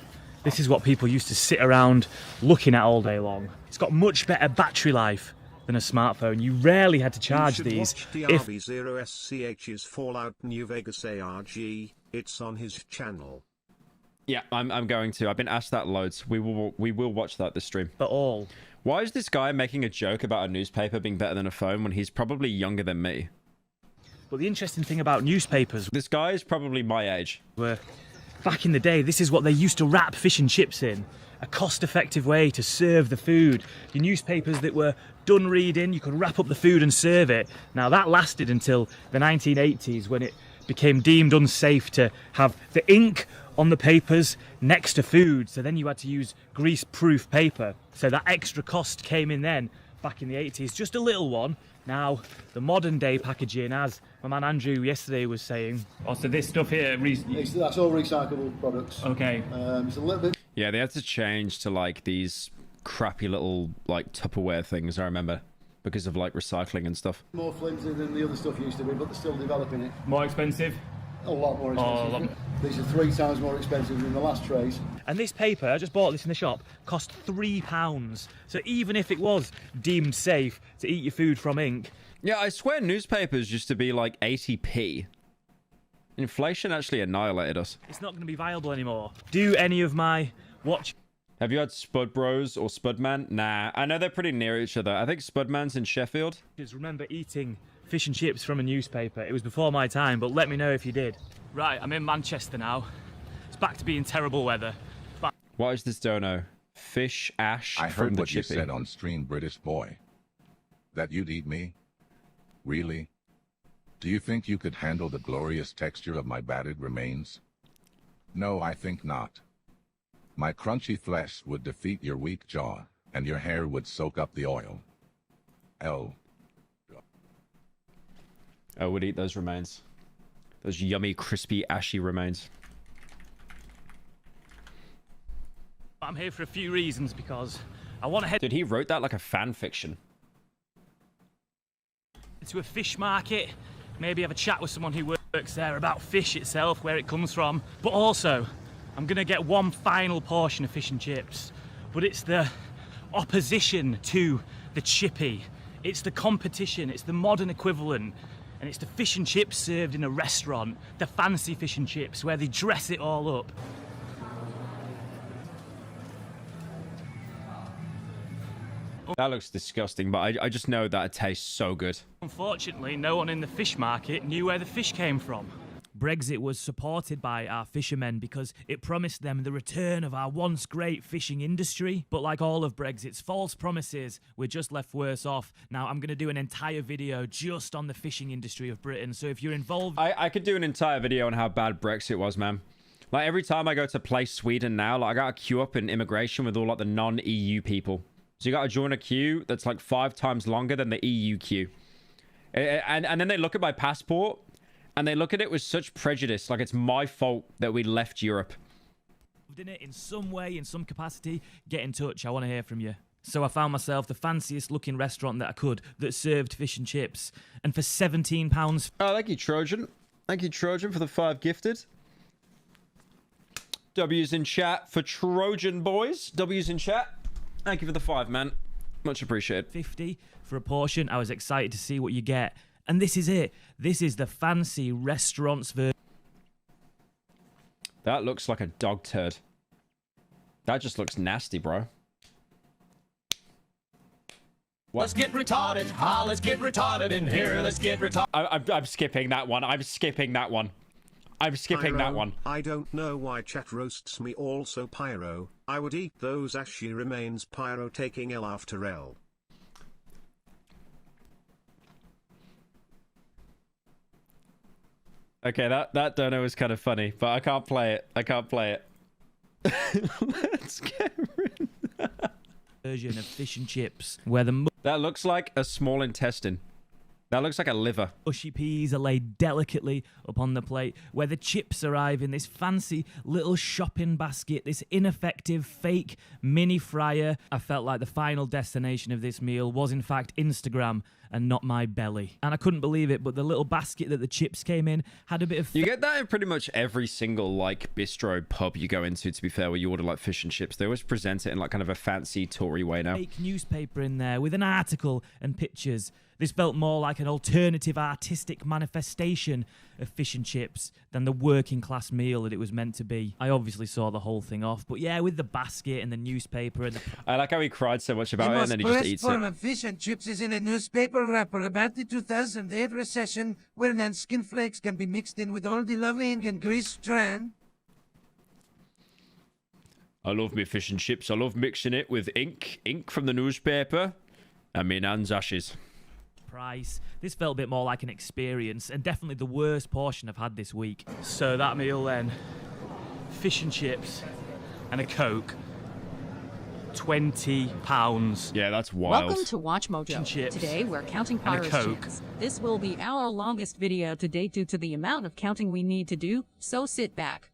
this is what people used to sit around looking at all day long. It's got much better battery life than a smartphone. You rarely had to charge these. DRV0SCH's Fallout New Vegas ARG. It's on his channel. Yeah, I'm going to. I've been asked that loads. We will watch that this stream. But all. Why is this guy making a joke about a newspaper being better than a phone when he's probably younger than me? But the interesting thing about newspapers... This guy is probably my age. Were back in the day, this is what they used to wrap fish and chips in. A cost-effective way to serve the food. The newspapers that were done reading, you could wrap up the food and serve it. Now that lasted until the 1980s when it became deemed unsafe to have the ink on the papers next to food. So then you had to use grease-proof paper. So that extra cost came in then, back in the 80s. Just a little one. Now, the modern day packaging, as my man Andrew yesterday was saying. Oh, so this stuff here... That's all recyclable products. Okay. It's a little bit... Yeah, they had to change to like these crappy little like Tupperware things, I remember, because of like recycling and stuff. More flimsy than the other stuff used to be, but they're still developing it. More expensive? A lot more expensive. These are 3 times more expensive than the last trays. And this paper, I just bought this in the shop, cost £3. So even if it was deemed safe to eat your food from ink... Yeah, I swear newspapers used to be like 80p. Inflation actually annihilated us. It's not going to be viable anymore. Do any of my watch... Have you had Spud Bros or Spudman? Nah, I know they're pretty near each other. I think Spudman's in Sheffield. Just remember eating fish and chips from a newspaper. It was before my time, but let me know if you did. Right, I'm in Manchester now. It's back to being terrible weather. What is this dono? Fish ash I from heard the what you Chippy. said on stream, British boy. That you'd eat me? Really? Do you think you could handle the glorious texture of my battered remains? No, I think not. My crunchy flesh would defeat your weak jaw, and your hair would soak up the oil. I would eat those remains. Those yummy, crispy, ashy remains. I'm here for a few reasons because I want to head... Dude, he wrote that like a fan fiction. ...to a fish market, maybe have a chat with someone who works there about fish itself, where it comes from. But also, I'm going to get one final portion of fish and chips. But it's the opposition to the Chippy. It's the competition, it's the modern equivalent. And it's the fish and chips served in a restaurant, the fancy fish and chips, where they dress it all up. That looks disgusting, but I just know that it tastes so good. Unfortunately, no one in the fish market knew where the fish came from. Brexit was supported by our fishermen because it promised them the return of our once great fishing industry. But like all of Brexit's false promises, we're just left worse off. Now, I'm going to do an entire video just on the fishing industry of Britain. So if you're involved... I could do an entire video on how bad Brexit was, man. Like, every time I go to play Sweden now, like, I got a queue up in immigration with all, like, the non-EU people. So you got to join a queue that's, like, 5 times longer than the EU queue. And then they look at my passport... And they look at it with such prejudice, like it's my fault that we left Europe. In it in some way, in some capacity, get in touch. I want to hear from you. So I found myself the fanciest looking restaurant that I could that served fish and chips. And for £17... Oh, thank you, Trojan. Thank you, Trojan, for the 5 gifted. W's in chat for Trojan boys. W's in chat. Thank you for the 5, man. Much appreciated. 50 for a portion. I was excited to see what you get. And this is it. This is the fancy restaurant's version. That looks like a dog turd. That just looks nasty, bro. What? Let's get retarded. Ah, let's get retarded in here. Let's get retarded. I'm skipping that one. I'm skipping that one. I'm skipping that one. I don't know why chat roasts me also Pyro. I would eat those ashy remains. Pyro taking L after L. Okay, that dono is kind of funny, but I can't play it. I can't play it. Let's get rid version of fish and chips, where the that looks like a small intestine. That looks like a liver. Mushy peas are laid delicately upon the plate, where the chips arrive in this fancy little shopping basket, this ineffective fake mini fryer. I felt like the final destination of this meal was in fact Instagram and not my belly. And I couldn't believe it, but the little basket that the chips came in had a bit of... You get that in pretty much every single, like, bistro pub you go into, to be fair, where you order, like, fish and chips. They always present it in, like, kind of a fancy Tory way now. Fake newspaper in there with an article and pictures. This felt more like an alternative artistic manifestation of fish and chips than the working class meal that it was meant to be. I obviously saw the whole thing off, but yeah, with the basket and the newspaper and the... I like how he cried so much about it and then he just eats it. The most form of fish and chips is in a newspaper wrapper about the 2008 recession, where then skin flakes can be mixed in with all the lovely ink and grease strand. I love me fish and chips. I love mixing it with ink from the newspaper and me nan's ashes. Price. This felt a bit more like an experience and definitely the worst portion I've had this week. So that meal then, fish and chips and a Coke, £20. Yeah, that's wild. Welcome to Watch Mojo. Today we're counting Pyro's chips. This will be our longest video to date due to the amount of counting we need to do, so sit back.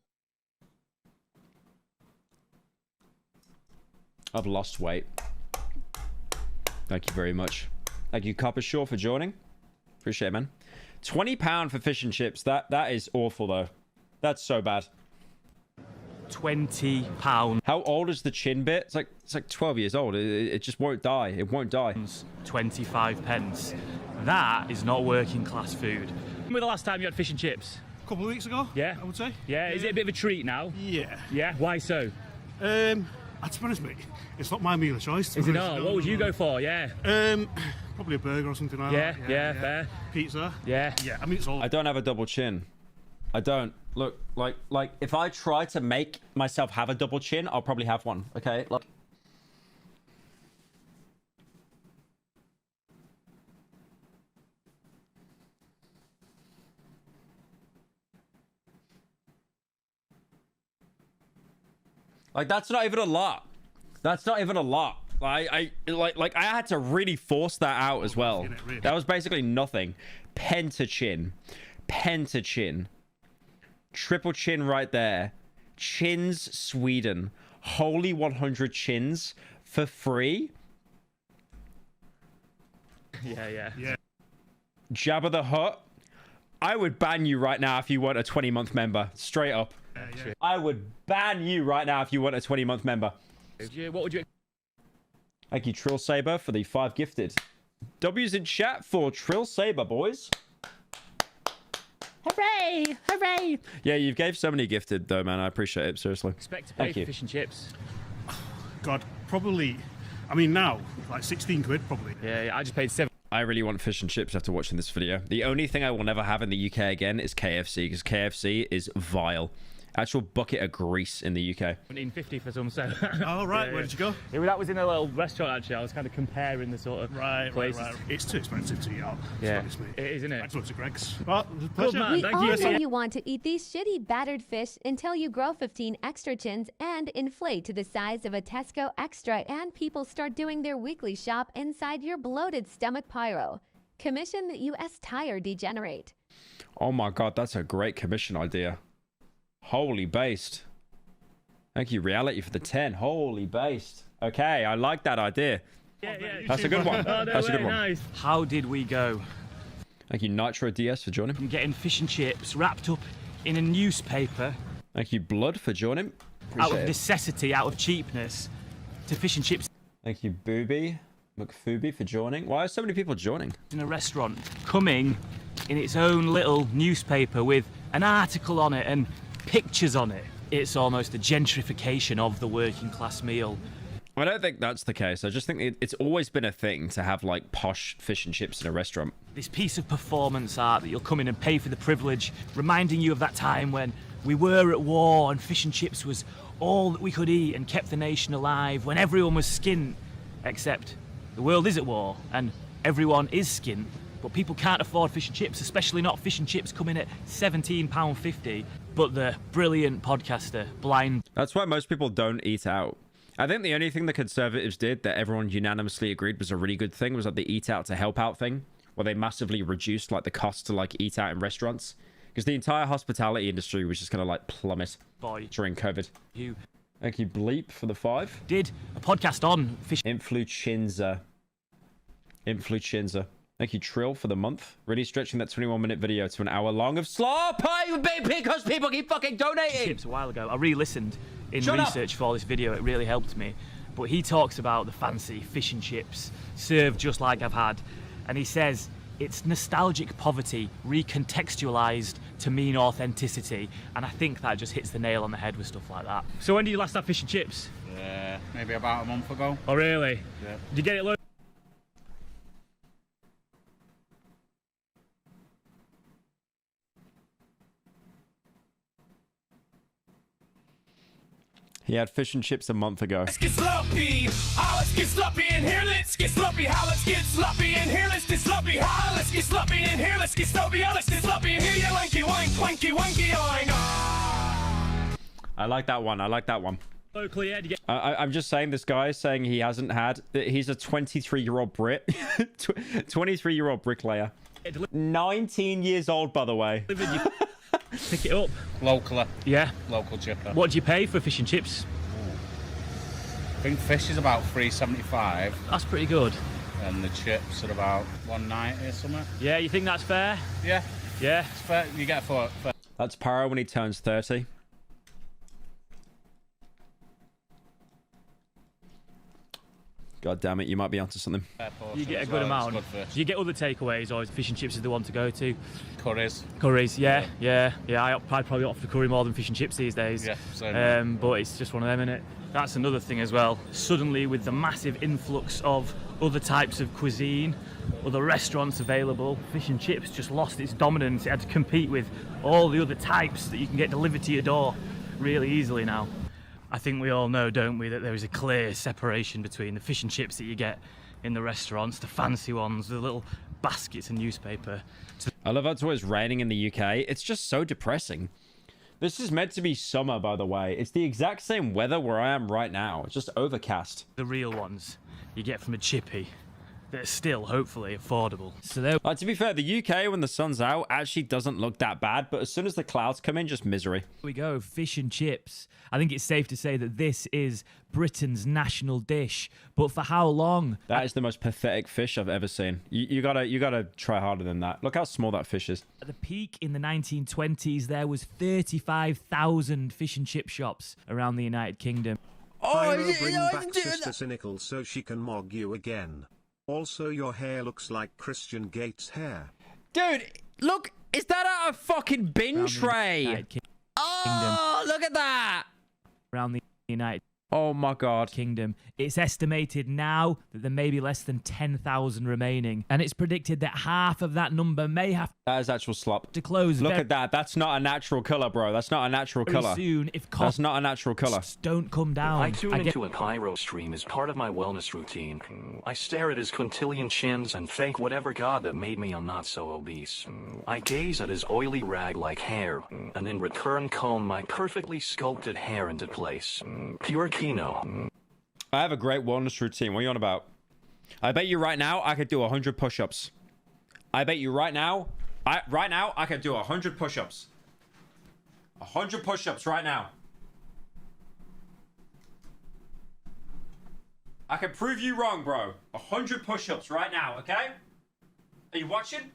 I've lost weight. Thank you very much. Thank you, Copper Shaw, for joining. Appreciate it, man. £20 for fish and chips. That is awful, though. That's so bad. £20. How old is the chin bit? It's like 12 years old. It just won't die. It won't die. 25 pence. That is not working class food. When was the last time you had fish and chips? A couple of weeks ago. Yeah, I would say. Yeah, is it a bit of a treat now? Yeah. Yeah, why so? To be honest, mate, it's not my meal of choice. Is it not? What would you go for? Yeah. Probably a burger or something like that. Yeah, yeah, fair. Pizza. Yeah. Yeah, I mean, it's all... I don't have a double chin. I don't. Look, like if I try to make myself have a double chin, I'll probably have one, okay? Like that's not even a lot. That's not even a lot. I had to really force that out as well. That was basically nothing. Pentachin. Triple chin right there. Chins Sweden. Holy 100 chins for free. Yeah. Jabba the Hutt. I would ban you right now if you weren't a 20-month member. Straight up. I would ban you right now if you weren't a 20-month member. What would you... Thank you, Trill Saber, for the 5 gifted. W's in chat for Trill Saber, boys. Hooray! Hooray! Yeah, you've gave so many gifted, though, man. I appreciate it, seriously. Expect to pay for fish and chips. God, probably... I mean, now, like 16 quid, probably. Yeah, I just paid 7. I really want fish and chips after watching this video. The only thing I will never have in the UK again is KFC, because KFC is vile. Actual bucket of grease in the UK. $17.50 for some, so... Oh, right. Where did you go? Yeah, that was in a little restaurant, actually. I was kind of comparing the sort of places. Right. It's too expensive to eat out. Yeah, it is, isn't it? I just went to Greg's. Well, good man, We thank all you. know you want to eat these shitty battered fish until you grow 15 extra chins and inflate to the size of a Tesco Extra, and people start doing their weekly shop inside your bloated stomach pyro. Commission the U.S. tire degenerate. Oh my god, that's a great commission idea. Holy based. Thank you, Reality, for the 10. Holy based. Okay, I like that idea. Yeah. That's a good one. That's a good one. Nice. How did we go? Thank you, Nitro DS, for joining. From getting fish and chips wrapped up in a newspaper. Thank you, Blood, for joining. Out of necessity, out of cheapness, to fish and chips. Thank you, Booby McFooby, for joining. Why are so many people joining? In a restaurant, coming in its own little newspaper with an article on it and pictures on it. It's almost a gentrification of the working class meal. I don't think that's the case. I just think it's always been a thing to have like posh fish and chips in a restaurant. This piece of performance art that you'll come in and pay for the privilege, reminding you of that time when we were at war and fish and chips was all that we could eat and kept the nation alive, when everyone was skint. Except the world is at war and everyone is skint, but people can't afford fish and chips, especially not fish and chips coming at £17.50. But the brilliant podcaster, Blind... That's why most people don't eat out. I think the only thing the Conservatives did that everyone unanimously agreed was a really good thing was like the eat out to help out thing, where they massively reduced like the cost to like eat out in restaurants. Because the entire hospitality industry was just going to like plummet during COVID. Thank you, Bleep, for the 5. Did a podcast on fish... Influenza. Thank you, Trill, for the month. Really stretching that 21-minute video to an hour long of slop because people keep fucking donating. Chips a while ago. I re-listened in research for this video. It really helped me. But he talks about the fancy fish and chips served just like I've had. And he says it's nostalgic poverty recontextualized to mean authenticity. And I think that just hits the nail on the head with stuff like that. So when did you last have fish and chips? Maybe about a month ago. Oh, really? Yeah. Did you get it low? He had fish and chips a month ago. Let's get sloppy. Let's get sloppy in here. Let's get sloppy. Let's get sloppy in here. Let's get sloppy. Let's get sloppy in here. Let's get sloppy. Let's get sloppy in here. Yeah, wanky, wank, wanky, wanky, oink. I like that one. I like that one. Locally, yeah, I'm just saying, this guy is saying he hasn't had... He's a 23-year-old Brit. 23-year-old bricklayer. 19 years old, by the way. Pick it up. Locally. Yeah. Local chipper. What do you pay for fish and chips? think fish is about $3.75. That's pretty good. And the chips are about $1.90 or something. Yeah, you think that's fair? Yeah. Yeah. It's fair. You get for That's Pyro when he turns 30. God damn it, you might be onto something. You get a good amount. Do you get other takeaways, or is fish and chips is the one to go to? Curries. Curries, yeah. I'd probably opt for curry more than fish and chips these days. Yeah, same. But it's just one of them, isn't it? That's another thing as well. Suddenly, with the massive influx of other types of cuisine, other restaurants available, fish and chips just lost its dominance. It had to compete with all the other types that you can get delivered to your door really easily now. I think we all know, don't we, that there is a clear separation between the fish and chips that you get in the restaurants, the fancy ones, the little baskets of newspaper. I love how it's always raining in the UK. It's just so depressing. This is meant to be summer, by the way. It's the exact same weather where I am right now. It's just overcast. The real ones you get from a Chippy. They're still, hopefully, affordable. So to be fair, the UK, when the sun's out, actually doesn't look that bad. But as soon as the clouds come in, just misery. Here we go, fish and chips. I think it's safe to say that this is Britain's national dish. But for how long? That is the most pathetic fish I've ever seen. You gotta try harder than that. Look how small that fish is. At the peak in the 1920s, there was 35,000 fish and chip shops around the United Kingdom. Pyro, bring back Sister Cynical so she can mog you again. Also, your hair looks like Christian Gates' hair. Dude, look, is that out of fucking bin tray? Oh, look at that! Around the United Oh my god. Kingdom. It's estimated now that there may be less than 10,000 remaining, and it's predicted that half of that number may have That is actual slop. to close. Look at that. That's not a natural color, bro. That's not a natural very color. soon if That's costs not a natural color. don't come down. I tune into a pyro stream as part of my wellness routine. I stare at his quintillion chins and thank whatever god that made me I'm not so obese. I gaze at his oily rag-like hair, and in return comb my perfectly sculpted hair into place. Pure Kino. I have a great wellness routine. What are you on about? I bet you right now I could do 100 push-ups. I bet you right now I could do 100 push-ups. 100 push-ups right now. I can prove you wrong, bro. 100 push-ups right now, okay? Are you watching?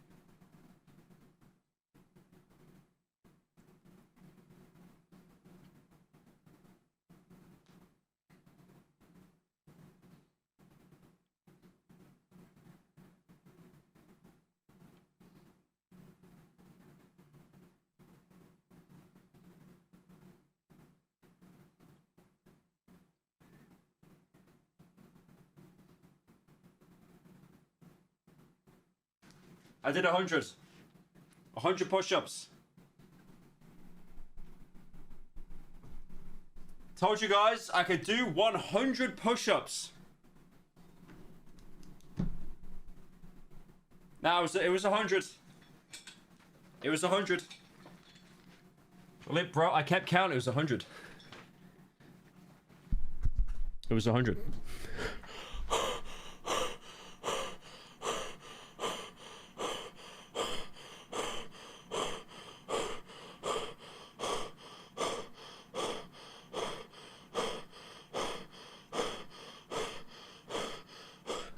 I did 100. 100 push-ups. Told you guys I could do 100 push-ups. No, it was 100. It was 100. Well, bro, I kept counting. It was 100. It was 100.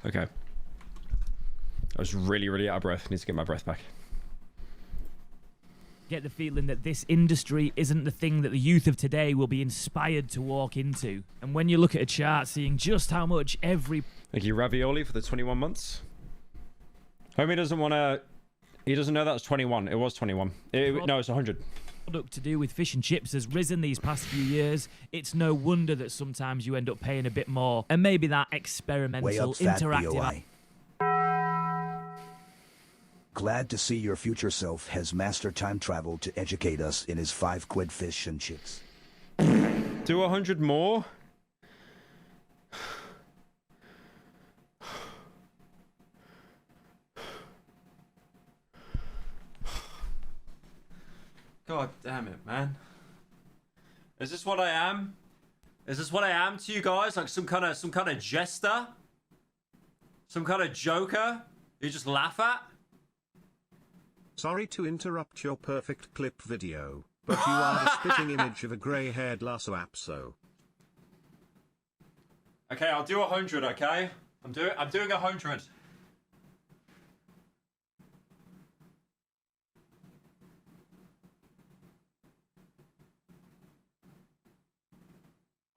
Okay. I was really out of breath. Need to get my breath back. Get the feeling that this industry isn't the thing that the youth of today will be inspired to walk into. And when you look at a chart, seeing just how much every... Thank you, Ravioli, for the 21 months. Homie doesn't want to... He doesn't know that was 21. It was 21. No, it's 100. Product to do with fish and chips has risen these past few years. It's no wonder that sometimes you end up paying a bit more. And maybe that experimental, interactive... Glad to see your future self has mastered time travel to educate us in his 5 quid fish and chips. Do 100 more? God damn it, man. Is this what I am? Is this what I am to you guys? Like some kind of jester? Some kind of joker you just laugh at? Sorry to interrupt your perfect clip video, but you are the spitting image of a grey-haired Lasso Apso. Okay, I'll do 100, okay? I'm doing 100.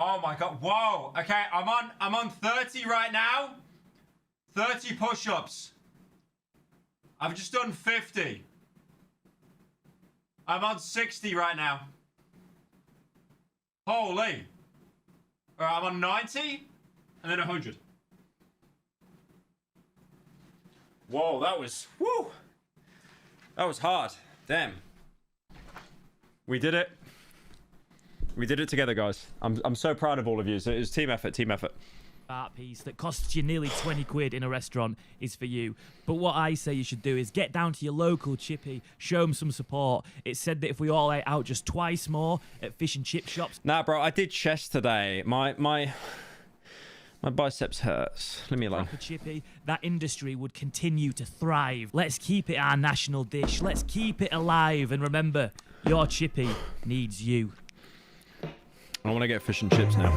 Oh my god, whoa. Okay, I'm on 30 right now. 30 push-ups. I've just done 50. I'm on 60 right now. Holy. Alright, I'm on 90 and then 100. Whoa, that was, woo. That was hard. Damn. We did it. We did it together, guys. I'm so proud of all of you. So it was team effort, team effort. Art piece that costs you nearly 20 quid in a restaurant is for you. But what I say you should do is get down to your local Chippy, show them some support. It's said that if we all ate out just twice more at fish and chip shops. Nah, bro, I did chest today. My biceps hurts. Leave me alone. For Chippy, that industry would continue to thrive. Let's keep it our national dish. Let's keep it alive. And remember, your Chippy needs you. I want to get fish and chips now.